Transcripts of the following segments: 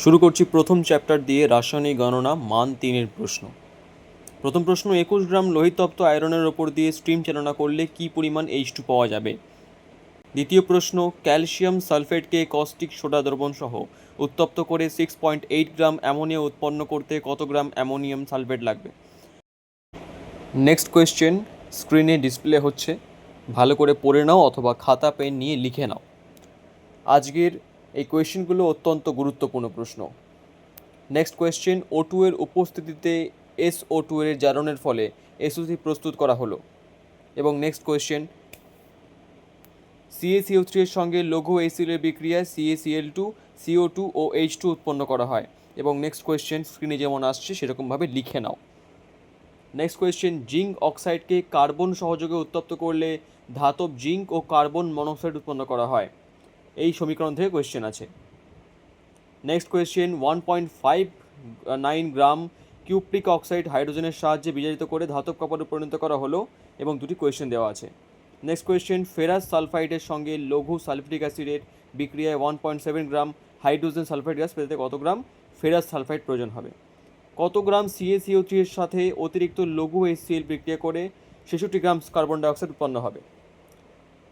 শুরু করছি প্রথম চ্যাপ্টার দিয়ে রাসায়নিক গণনা মান 3-এর প্রশ্ন। প্রথম প্রশ্ন, 21 গ্রাম লোহিতপ্ত আয়রনের ওপর দিয়ে স্টিম চালনা করলে কী পরিমাণ H2 পাওয়া যাবে? দ্বিতীয় প্রশ্ন, ক্যালসিয়াম সালফেটকে কস্টিক সোডা দ্রবণ সহ উত্তপ্ত করে 6.8 গ্রাম অ্যামোনিয়া উৎপন্ন করতে কত গ্রাম অ্যামোনিয়াম সালফেট লাগবে? নেক্সট কোয়েশ্চেন স্ক্রিনে ডিসপ্লে হচ্ছে, ভালো করে পড়ে নাও অথবা খাতা পেন নিয়ে লিখে নাও। আজকের এই কোয়েশ্চেনগুলো অত্যন্ত গুরুত্বপূর্ণ প্রশ্ন। নেক্সট কোয়েশ্চেন, O2 এর উপস্থিতিতে SO2 এর জারণের ফলে SO3 প্রস্তুত করা হলো। এবং নেক্সট কোয়েশ্চেন, CaCO3 এর সঙ্গে লঘু অ্যাসিড এর বিক্রিয়ায় CaCl2, CO2 ও H2 উৎপন্ন করা হয়। এবং নেক্সট কোয়েশ্চেন স্ক্রিনে যেমন আসছে সেরকমভাবে লিখে নাও। নেক্সট কোয়েশ্চেন, জিঙ্ক অক্সাইডকে কার্বন সহযোগে উত্তপ্ত করলে ধাতব জিঙ্ক ও কার্বন মনোক্সাইড উৎপন্ন করা হয়। এই সমীকরণ থেকে কোয়েশ্চেন আছে। নেক্সট কোয়েশ্চেন, 1.59 গ্রাম কিউপ্রিক অক্সাইড হাইড্রোজেনের সাহায্যে বিজারিত করে ধাতব কপারে পরিণত করা হলো। এবং দুটি কোয়েশ্চেন দেওয়া আছে। নেক্সট কোয়েশ্চেন, ফেরাস সালফাইডের সঙ্গে লঘু সালফিউরিক অ্যাসিডের বিক্রিয়ায় 1.7 গ্রাম হাইড্রোজেন সালফাইড গ্যাস পেতে কত গ্রাম ফেরাস সালফাইড প্রয়োজন হবে? কত গ্রাম CaCO3 এর সাথে অতিরিক্ত লঘু HCl বিক্রিয়া করে 66 গ্রাম কার্বন ডাইঅক্সাইড উৎপন্ন হবে?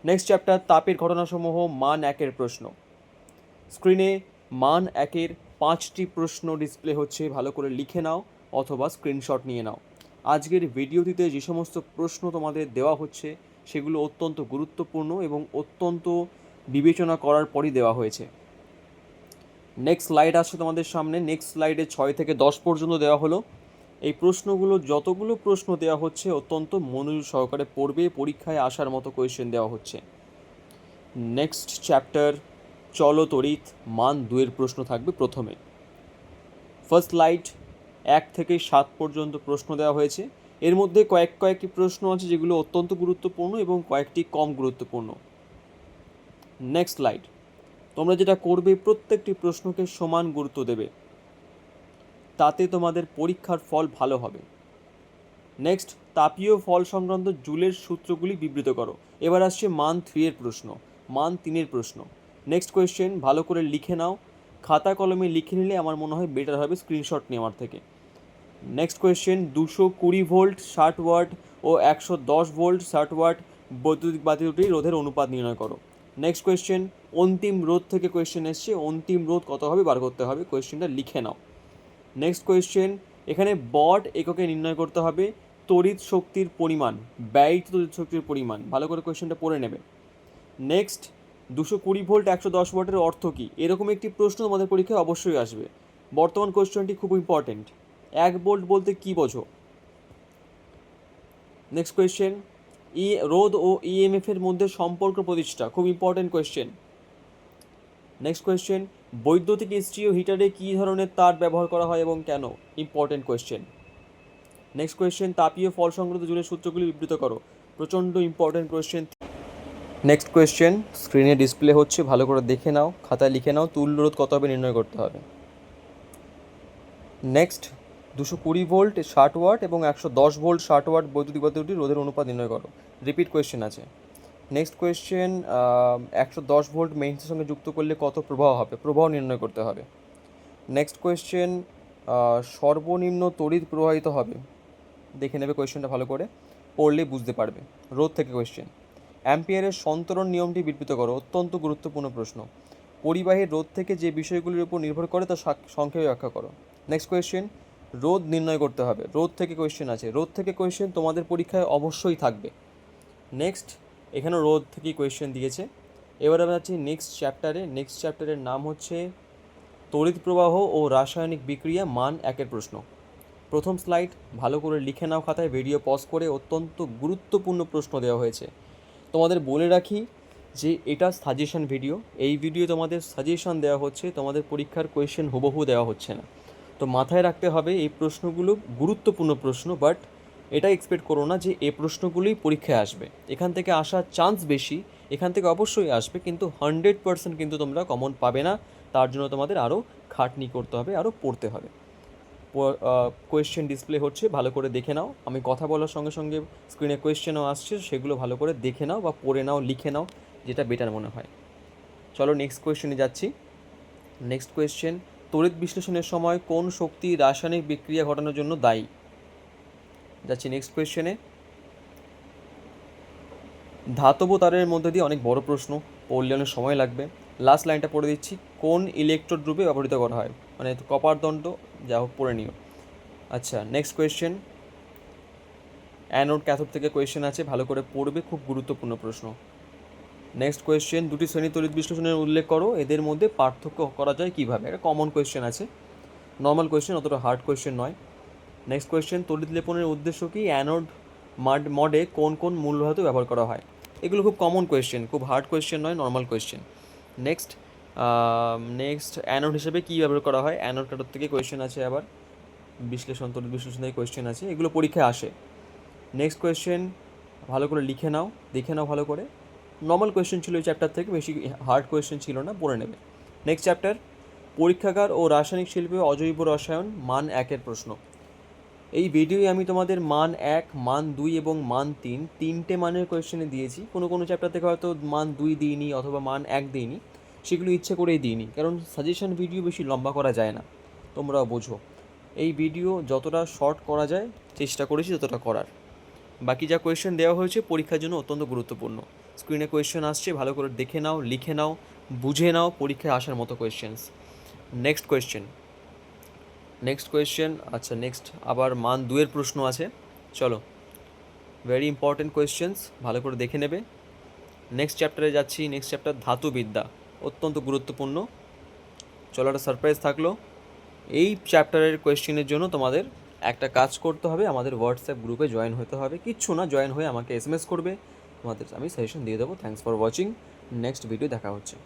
নেক্সট চ্যাপ্টার, তাপের ঘটনাসমূহ মান 1-এর প্রশ্ন। স্ক্রিনে মান 1-এর 5টি প্রশ্ন ডিসপ্লে হচ্ছে, ভালো করে লিখে নাও অথবা স্ক্রিনশট নিয়ে নাও। আজকের ভিডিওটিতে যে সমস্ত প্রশ্ন তোমাদের দেওয়া হচ্ছে সেগুলো অত্যন্ত গুরুত্বপূর্ণ এবং অত্যন্ত বিবেচনা করার পরই দেওয়া হয়েছে। নেক্সট স্লাইড আসছে তোমাদের সামনে। নেক্সট স্লাইডে 6 থেকে 10 পর্যন্ত দেওয়া হলো। এই প্রশ্নগুলো, যতগুলো প্রশ্ন দেওয়া হচ্ছে অত্যন্ত মনোযোগ সহকারে পড়বে, পরীক্ষায় আসার মতো কোয়েশ্চেন দেওয়া হচ্ছে। নেক্সট চ্যাপ্টার চলো তড়িৎ মান 2-এর প্রশ্ন থাকবে প্রথমে। ফার্স্ট স্লাইড 1 থেকে 7 পর্যন্ত প্রশ্ন দেওয়া হয়েছে। এর মধ্যে কয়েকটি প্রশ্ন আছে যেগুলো অত্যন্ত গুরুত্বপূর্ণ এবং কয়েকটি কম গুরুত্বপূর্ণ। নেক্সট স্লাইড, তোমরা যেটা করবে প্রত্যেকটি প্রশ্নকে সমান গুরুত্ব দেবে, তাতে তোমাদের পরীক্ষার ফল ভালো হবে। নেক্সট, তাপীয় ফল সংক্রান্ত জুলের সূত্রগুলি বিবৃত করো। এবার আসছে মান 3-এর প্রশ্ন, মান 3-এর প্রশ্ন। নেক্সট কোয়েশ্চেন ভালো করে লিখে নাও, খাতা কলমে লিখে নিলে আমার মনে হয় বেটার হবে স্ক্রিনশট নেওয়ার থেকে। নেক্সট কোয়েশ্চেন, 220 ভোল্ট 60 ওয়াট ও 110 ভোল্ট 60 ওয়াট বৈদ্যুতিক বাতি দুটির রোধের অনুপাত নির্ণয় করো। নেক্সট কোয়েশ্চেন, অন্তিম রোধ থেকে কোয়েশ্চেন এসছে, অন্তিম রোধ কত হবে বার করতে হবে, কোয়েশ্চেনটা লিখে নাও। নেক্সট কোয়েশ্চেন, এখানে বট এককে নির্ণয় করতে হবে তড়িৎ শক্তির পরিমাণ, ব্যয়িত তড়িৎ শক্তির পরিমাণ, ভালো করে কোয়েশ্চেনটা পড়ে নেবে। নেক্সট, 220 ভোল্ট 110 ওয়াটের অর্থ কী, এরকম একটি প্রশ্ন তোমাদের পরীক্ষায় অবশ্যই আসবে। বর্তমান কোয়েশ্চেনটি খুব ইম্পর্টেন্ট। 1 ভোল্ট বলতে কী বোঝো? নেক্সট কোয়েশ্চেন, রোধ ও EMF এর মধ্যে সম্পর্ক প্রতিষ্ঠা, খুব ইম্পর্টেন্ট কোয়েশ্চেন। নেক্সট কোয়েশ্চেন, বৈদ্যুতিক স্টিরিও হিটারে কী ধরনের তার ব্যবহার করা হয় এবং কেন, ইম্পর্টেন্ট কোয়েশ্চেন। নেক্সট কোয়েশ্চেন, তাপীয় ফল সংক্রান্ত জুলের সূত্রগুলি বিবৃত করো, প্রচণ্ড ইম্পর্টেন্ট কোয়েশ্চেন। নেক্সট কোয়েশ্চেন স্ক্রিনে ডিসপ্লে হচ্ছে, ভালো করে দেখে নাও, খাতায় লিখে নাও, তুল্য রোধ কত হবে নির্ণয় করতে হবে। নেক্সট, 220 ভোল্ট 60 ওয়াট এবং 110 ভোল্ট 60 ওয়াট বৈদ্যুতিক বাতি দুটির রোধের অনুপাত নির্ণয় করো। রিপিট কোয়েশ্চেন আছে। নেক্সট কোয়েশ্চেন, 110 ভোল্ট মেইনসের সঙ্গে যুক্ত করলে কত প্রবাহ হবে, প্রবাহ নির্ণয় করতে হবে। নেক্সট কোয়েশ্চেন, সর্বনিম্ন তড়িৎ প্রবাহিত হবে, দেখে নেবে কোয়েশ্চেনটা ভালো করে, পড়লে বুঝতে পারবে। রোধ থেকে কোয়েশ্চেন, অ্যাম্পিয়ারের সন্তরণ নিয়মটি বিবৃত করো, অত্যন্ত গুরুত্বপূর্ণ প্রশ্ন। পরিবাহীর রোধ থেকে যে বিষয়গুলির উপর নির্ভর করে তা সংক্ষেপে ব্যাখ্যা করো। নেক্সট কোয়েশ্চেন, রোধ নির্ণয় করতে হবে, রোধ থেকে কোয়েশ্চেন আছে, রোধ থেকে কোয়েশ্চেন তোমাদের পরীক্ষায় অবশ্যই থাকবে। নেক্সট, এখানেও রোধ থেকেই কোয়েশ্চেন দিয়েছে। এবার আমরা যাচ্ছি নেক্সট চ্যাপ্টারে। নেক্সট চ্যাপ্টারের নাম হচ্ছে তড়িৎ প্রবাহ ও রাসায়নিক বিক্রিয়া মান 1-এর প্রশ্ন। প্রথম স্লাইড ভালো করে লিখে নাও খাতায়, ভিডিও পজ করে, অত্যন্ত গুরুত্বপূর্ণ প্রশ্ন দেওয়া হয়েছে। তোমাদের বলে রাখি যে এটা সাজেশন ভিডিও, এই ভিডিও তোমাদের সাজেশন দেওয়া হচ্ছে, তোমাদের পরীক্ষার কোয়েশ্চেন হুবহু দেওয়া হচ্ছে না। তো মাথায় রাখতে হবে এই প্রশ্নগুলো গুরুত্বপূর্ণ প্রশ্ন, বাট এটা এক্সপেক্ট করো না যে এই প্রশ্নগুলোই পরীক্ষায় আসবে। এখান থেকে আসার চান্স বেশি, এখান থেকে অবশ্যই আসবে, কিন্তু 100% কিন্তু তোমরা কমন পাবে না। তার জন্য তোমাদের আরও খাটনি করতে হবে, আরও পড়তে হবে। কোয়েশ্চেন ডিসপ্লে হচ্ছে, ভালো করে দেখে নাও। আমি কথা বলার সঙ্গে সঙ্গে স্ক্রিনে কোয়েশ্চেনও আসছে, সেগুলো ভালো করে দেখে নাও বা পড়ে নাও, লিখে নাও, যেটা বেটার মনে হয়। চলো নেক্সট কোয়েশ্চেনে যাচ্ছি। নেক্সট কোয়েশ্চেন, তড়িৎ বিশ্লেষণের সময় কোন শক্তি রাসায়নিক বিক্রিয়া ঘটানোর জন্য দায়ী? যাচ্ছি নেক্সট কোয়েশ্চেনে। ধাতব তারের মধ্যে দিয়ে অনেক বড় প্রশ্ন, পড়লে অনেক সময় লাগবে। লাস্ট লাইনটা পড়ে দিচ্ছি, কোন ইলেকট্রোড রূপে ব্যবহৃত করা হয়? মানে কপার দণ্ড, যা হোক পড়ে নিও। আচ্ছা নেক্সট কোয়েশ্চেন, অ্যানোড ক্যাথোড থেকে কোয়েশ্চেন আছে, ভালো করে পড়বে, খুব গুরুত্বপূর্ণ প্রশ্ন। নেক্সট কোয়েশ্চেন, দুটি শ্রেণী তড়িৎ বিশ্লেষণের উল্লেখ করো, এদের মধ্যে পার্থক্য করা যায় কীভাবে? একটা কমন কোয়েশ্চেন আছে, নর্মাল কোয়েশ্চেন, অতটা হার্ড কোয়েশ্চেন নয়। নেক্সট কোয়েশ্চেন, তড়িৎ লেপনের উদ্দেশ্য কি? অ্যানোড মডে কোন কোন মূল ধাতু ব্যবহার করা হয়? এগুলো খুব কমন কোয়েশ্চেন, খুব হার্ড কোয়েশ্চেন নয়, নর্মাল কোয়েশ্চেন। নেক্সট অ্যানোড হিসেবে কী ব্যবহার করা হয়? অ্যানোড ক্যাথোড থেকে কোয়েশ্চেন আছে, আবার বিশ্লেষণ, তড়িৎ বিশ্লেষণ থেকে কোয়েশ্চেন আছে, এগুলো পরীক্ষায় আসে। নেক্সট কোয়েশ্চেন ভালো করে লিখে নাও, দেখে নাও ভালো করে। নর্মাল কোয়েশ্চেন ছিল এই চ্যাপ্টার থেকে, বেশি হার্ড কোয়েশ্চেন ছিল না, পড়ে নেবে। নেক্সট চ্যাপ্টার, পরীক্ষাগার ও রাসায়নিক শিল্পে অজৈব রসায়ন, মান 1-এর প্রশ্ন। এই ভিডিওয়ে আমি তোমাদের মান 1, মান 2 এবং মান 3 তিনটে মানের কোয়েশ্চেনে দিয়েছি। কোনো কোনো চ্যাপ্টার থেকে হয়তো মান 2 দিইনি অথবা মান 1 দিইনি, সেগুলো ইচ্ছে করেই দিইনি, কারণ সাজেশন ভিডিও বেশি লম্বা করা যায় না, তোমরাও বোঝো। এই ভিডিও যতটা শর্ট করা যায় চেষ্টা করেছি ততটা করার। বাকি যা কোয়েশ্চেন দেওয়া হয়েছে পরীক্ষার জন্য অত্যন্ত গুরুত্বপূর্ণ। স্ক্রিনে কোয়েশ্চেন আসছে, ভালো করে দেখে নাও, লিখে নাও, বুঝে নাও, পরীক্ষায় আসার মতো কোয়েশ্চেন্স। নেক্সট কোয়েশ্চেন, আচ্ছা নেক্সট আবার মান 2-এর প্রশ্ন আছে, চলো, ভেরি ইম্পর্টেন্ট কোয়েশ্চেন্স, ভালো করে দেখে নেবে। নেক্সট চ্যাপ্টারে যাচ্ছি, নেক্সট চ্যাপ্টার ধাতুবিদ্যা, অত্যন্ত গুরুত্বপূর্ণ। চলো, একটা সারপ্রাইজ থাকলো। এই চ্যাপ্টারের কোয়েশ্চেনের জন্য তোমাদের একটা কাজ করতে হবে, আমাদের হোয়াটসঅ্যাপ গ্রুপে জয়েন হতে হবে। কিচ্ছু না, জয়েন হয়ে আমাকে SMS করবে, তোমাদের আমি সাজেশন দিয়ে দেবো। Thanks for watching, next video দেখা হচ্ছে।